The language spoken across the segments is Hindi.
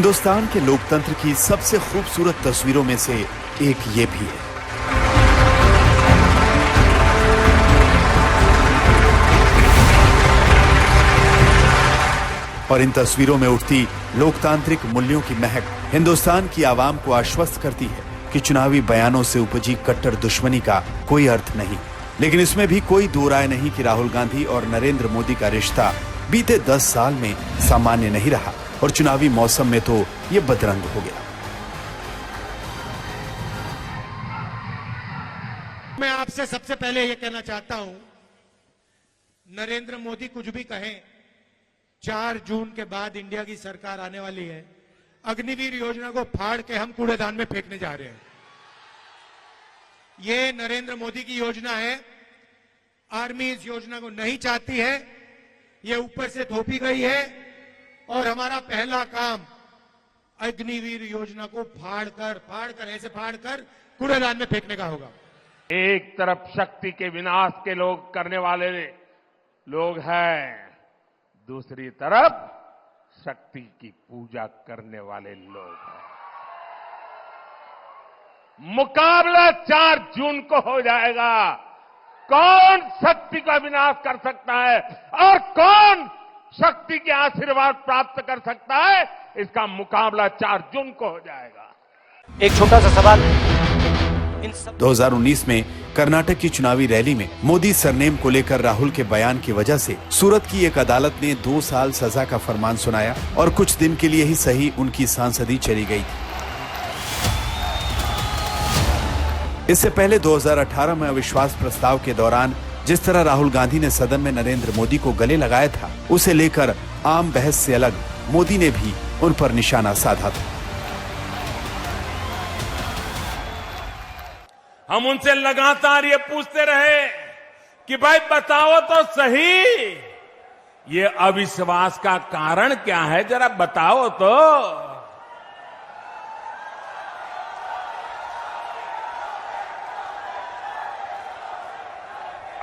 हिंदुस्तान के लोकतंत्र की सबसे खूबसूरत तस्वीरों में से एक ये भी है। और इन तस्वीरों में उठती लोकतांत्रिक मूल्यों की महक हिंदुस्तान की आवाम को आश्वस्त करती है कि चुनावी बयानों से उपजी कट्टर दुश्मनी का कोई अर्थ नहीं। लेकिन इसमें भी कोई दो राय नहीं कि राहुल गांधी और नरेंद्र मोदी का रिश्ता बीते 10 साल में सामान्य नहीं रहा और चुनावी मौसम में तो ये बदरंग हो गया। मैं आपसे सबसे पहले ये कहना चाहता हूं, नरेंद्र मोदी कुछ भी कहें, 4 जून के बाद इंडिया की सरकार आने वाली है। अग्निवीर योजना को फाड़ के हम कूड़ेदान में फेंकने जा रहे हैं। ये नरेंद्र मोदी की योजना है। आर्मी इस योजना को नहीं चाहती है, ये ऊपर से थोपी गई है और हमारा पहला काम अग्निवीर योजना को फाड़ कर कूड़ेदान में फेंकने का होगा। एक तरफ शक्ति के विनाश के लोग करने वाले लोग हैं, दूसरी तरफ शक्ति की पूजा करने वाले लोग हैं। मुकाबला 4 जून को हो जाएगा। कौन शक्ति का विनाश कर सकता है और कौन शक्ति के आशीर्वाद प्राप्त कर सकता है, इसका मुकाबला 4 जून को हो जाएगा। एक छोटा सा सवाल। 2019 में कर्नाटक की चुनावी रैली में मोदी सरनेम को लेकर राहुल के बयान की वजह से सूरत की एक अदालत ने 2 साल सजा का फरमान सुनाया और कुछ दिन के लिए ही सही उनकी सांसदी चली गई थी। इससे पहले 2018 में अविश्वास प्रस्ताव के दौरान जिस तरह राहुल गांधी ने सदन में नरेंद्र मोदी को गले लगाया था, उसे लेकर आम बहस से अलग मोदी ने भी उन पर निशाना साधा था। हम उनसे लगातार ये पूछते रहे कि भाई बताओ तो सही, ये अविश्वास का कारण क्या है, जरा बताओ तो।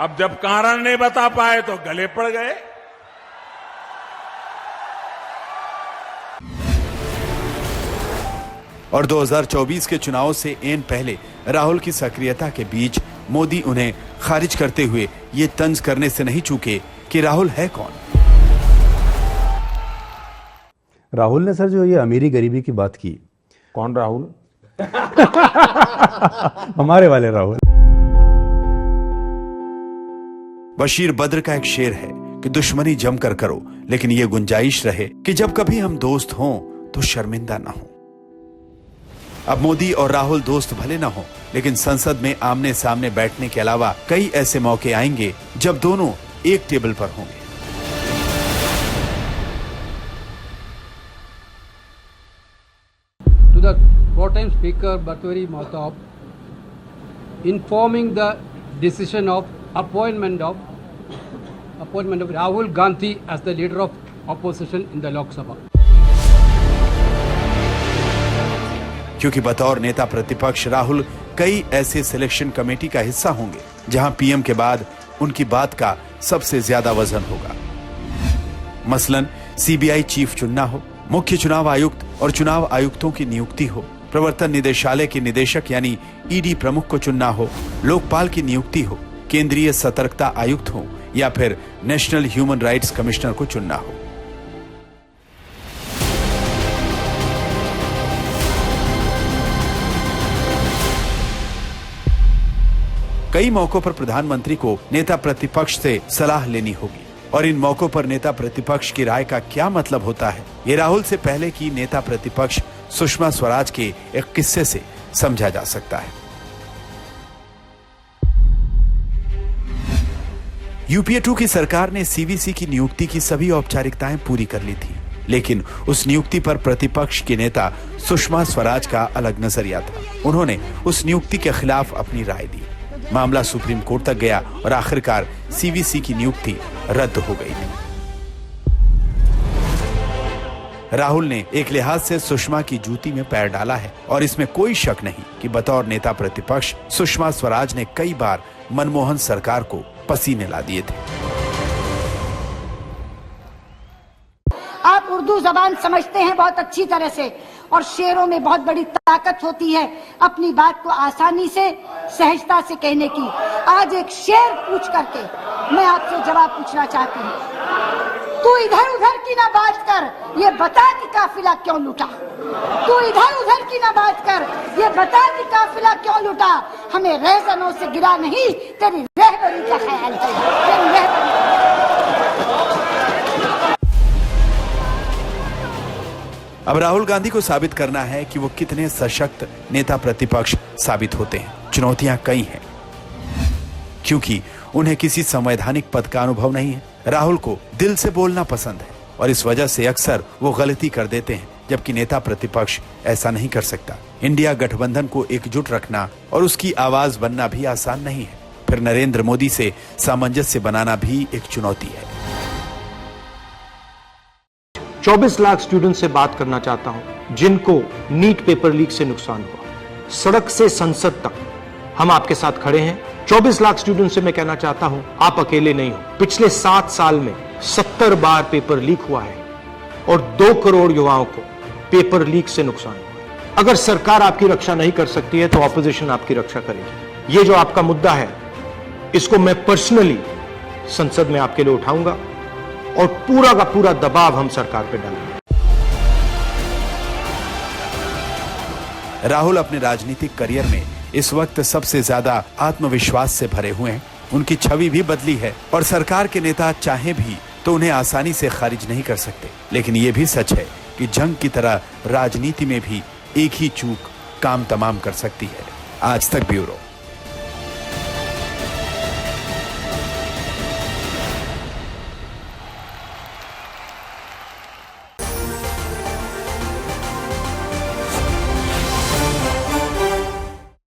अब जब कारण नहीं बता पाए तो गले पड़ गए। और 2024 के चुनाव से एन पहले राहुल की सक्रियता के बीच मोदी उन्हें खारिज करते हुए ये तंज करने से नहीं चूके कि राहुल है कौन। राहुल ने सर जो ये अमीरी गरीबी की बात की। कौन राहुल? हमारे वाले राहुल। बशीर बद्र का एक शेर है कि दुश्मनी जमकर करो, लेकिन ये गुंजाइश रहे कि जब कभी हम दोस्त हों तो शर्मिंदा ना हो। अब मोदी और राहुल दोस्त भले ना हो, लेकिन संसद में आमने सामने बैठने के अलावा कई ऐसे मौके आएंगे जब दोनों एक टेबल पर होंगे। To the pro-time speaker Bhartwari Mahtab, informing the decision of appointment of Rahul Gandhi as the leader of opposition in the Lok Sabha. क्योंकि बतौर नेता प्रतिपक्ष राहुल कई ऐसे सिलेक्शन कमेटी का हिस्सा होंगे जहां पीएम के बाद उनकी बात का सबसे ज्यादा वजन होगा। मसलन सीबीआई चीफ चुनना हो, मुख्य चुनाव आयुक्त और चुनाव आयुक्तों की नियुक्ति हो, प्रवर्तन निदेशालय के निदेशक यानी ईडी प्रमुख को चुनना हो, लोकपाल की नियुक्ति हो, केंद्रीय सतर्कता आयुक्त हो या फिर नेशनल ह्यूमन राइट्स कमिश्नर को चुनना हो। कई मौकों पर प्रधानमंत्री को नेता प्रतिपक्ष से सलाह लेनी होगी और इन मौकों पर नेता प्रतिपक्ष की राय का क्या मतलब होता है, ये राहुल से पहले की नेता प्रतिपक्ष सुषमा स्वराज के एक किस्से से समझा जा सकता है। यूपीए 2 की सरकार ने सीवीसी की नियुक्ति की सभी औपचारिकताएं पूरी कर ली थी, लेकिन उस नियुक्ति पर प्रतिपक्ष के नेता सुषमा स्वराज का अलग नजरिया था। उन्होंने उस नियुक्ति के खिलाफ अपनी राय दी। मामला सुप्रीम कोर्ट तक गया और आखिरकार सीवीसी की नियुक्ति रद्द हो गई थी। राहुल ने एक लिहाज से सुषमा की जूती में पैर डाला है और इसमें कोई शक नहीं कि बतौर नेता प्रतिपक्ष सुषमा स्वराज ने कई बार मनमोहन सरकार को पसीने ला दिए थे। आप उर्दू जबान समझते हैं बहुत अच्छी तरह से, और शेरों में बहुत बड़ी ताकत होती है अपनी बात को आसानी से सहजता से कहने की। आज एक शेर पूछ करके मैं आपसे जवाब पूछना चाहती हूँ। तू इधर उधर की ना बात कर, ये बता कि काफिला क्यों लूटा। तू इधर उधर की ना बात कर, ये बता कि काफिला क्यों लूटा। हमें रहजनों से गिरा नहीं, तेरी रहबरी का ख्याल है, तेरी रहबरी। अब राहुल गांधी को साबित करना है कि वो कितने सशक्त नेता प्रतिपक्ष साबित होते हैं। चुनौतियां कई हैं, क्योंकि उन्हें किसी संवैधानिक पद का अनुभव नहीं है। राहुल को दिल से बोलना पसंद है और इस वजह से अक्सर वो गलती कर देते हैं, जबकि नेता प्रतिपक्ष ऐसा नहीं कर सकता। इंडिया गठबंधन को एकजुट रखना और उसकी आवाज बनना भी आसान नहीं है। फिर नरेंद्र मोदी से सामंजस्य बनाना भी एक चुनौती है। 24 लाख स्टूडेंट से बात करना चाहता हूं जिनको नीट पेपर लीक से नुकसान हुआ। सड़क से संसद तक हम आपके साथ खड़े हैं। 24 लाख स्टूडेंट से मैं कहना चाहता हूं, आप अकेले नहीं हो। पिछले 7 साल में 70 बार पेपर लीक हुआ है और 2 करोड़ युवाओं को पेपर लीक से नुकसान हुआ। अगर सरकार आपकी रक्षा नहीं कर सकती है तो ऑपोजिशन आपकी रक्षा करेगी। ये जो आपका मुद्दा है, इसको मैं पर्सनली संसद में आपके लिए उठाऊंगा और पूरा का पूरा दबाव हम सरकार पे डालेंगे। राहुल अपने राजनीतिक करियर में इस वक्त सबसे ज्यादा आत्मविश्वास से भरे हुए हैं। उनकी छवि भी बदली है और सरकार के नेता चाहे भी तो उन्हें आसानी से खारिज नहीं कर सकते। लेकिन यह भी सच है कि जंग की तरह राजनीति में भी एक ही चूक काम तमाम कर सकती है। आज तक ब्यूरो।